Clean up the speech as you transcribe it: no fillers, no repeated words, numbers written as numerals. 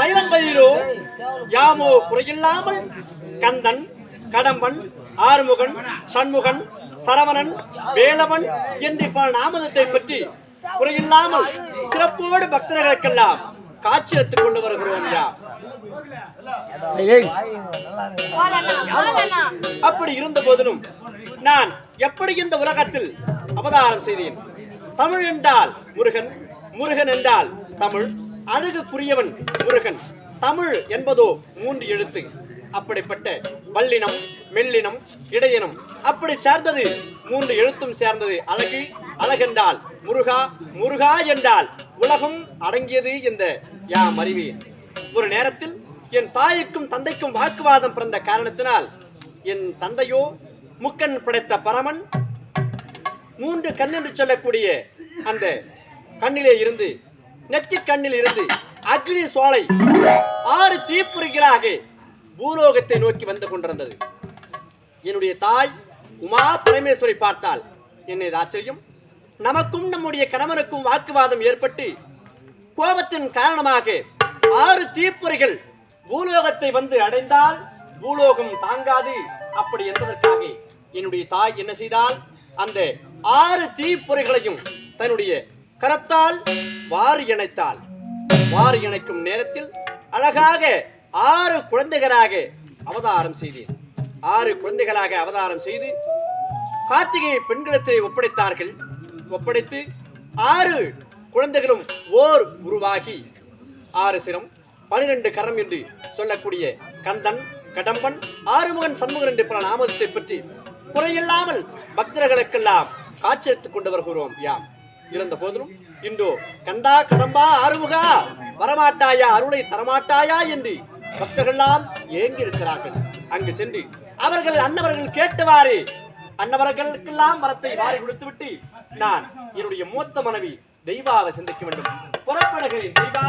மயிலம்பதியிலோ யாமோ குறையில்லாமல் கந்தன், கடம்பன், ஆறுமுகன், சண்முகன், சரவணன், வேலவன் என்று பல நாமதத்தை பற்றி குறையில்லாமல் சிறப்போடு பக்தர்களுக்கெல்லாம் காட்சியெடுத்துக் கொண்டு வருகிறோம். அப்படி இருந்த போதிலும் நான் எப்படி இந்த உலகத்தில் அவதாரம் செய்தேன்? தமிழ் என்றால் முருகன், முருகன் என்றால் தமிழ், அழகுக்குரியவன் முருகன். தமிழ் என்பதோ 3 எழுத்து. அப்படிப்பட்ட வல்லினம், மெல்லினம், இடையினம் அப்படி சேர்ந்தது 3 எழுத்தும் சேர்ந்தது அழகு. அழகென்றால் முருகா, முருகா என்றால் உலகம் அடங்கியது என்ற யாம் அறிவேன். ஒரு நேரத்தில் என் தாய்க்கும் தந்தைக்கும் வாக்குவாதம் பிறந்த காரணத்தினால் என் தந்தையோ முக்கண் படைத்த பரமன் 3 கண் என்று சொல்லக்கூடிய அந்த கண்ணிலே இருந்து, நெற்றி கண்ணில் இருந்து அக்னி சோலை 6 தீப்புரிகளாக பூலோகத்தை நோக்கி வந்து கொண்டிருந்தது. என்னுடைய தாய் உமா பரமேஸ்வரி பார்த்தால் என்ன ஆச்சரியம்! நமக்கும் நம்முடைய கணவனுக்கும் வாக்குவாதம் ஏற்பட்டு கோபத்தின் காரணமாக 6 தீப்புரிகள் பூலோகத்தை வந்து அடைந்தால் பூலோகம் தாங்காது. அப்படி என்பதற்காக என்னுடைய தாய் என்ன செய்தால், அந்த 6 தீப்பொறிகளையும் தன்னுடைய கரத்தால் வாரி இணைத்தாள். வாரி இணைக்கும் நேரத்தில் அழகாக 6 குழந்தைகளாக அவதாரம் செய்தேன். 6 குழந்தைகளாக அவதாரம் செய்து கார்த்திகை பெண்களத்தை ஒப்படைத்தார்கள். ஒப்படைத்து 6 குழந்தைகளும் ஓர் உருவாகி 6 சிரம் 12 கரம் என்று சொல்லக்கூடிய கந்தன், கடம்பன், ஆறுமுகன், சண்முகன் என்று பல நாமத்தை பற்றி குறையில்லாமல் பக்தர்களுக்கெல்லாம் காட்சியெடுத்துக் கொண்டு வருகிறோம். யாம் இருந்த போதிலும் இன்றோ கண்டா, கடம்பா, ஆறுமுகா வரமாட்டாயா, அருளை தரமாட்டாயா என்று பக்தர்களெல்லாம் ஏங்கி இருக்கிறார்கள். அங்கு சென்று அவர்கள் அன்னவர்கள் கேட்டவாறு அன்னவர்களுக்கெல்லாம் வரத்தை வாரி கொடுத்துவிட்டு நான் என்னுடைய மூத்த மனைவி தெய்வாவை சந்திக்க வேண்டும். புறப்படுகிறேன். தெய்வா.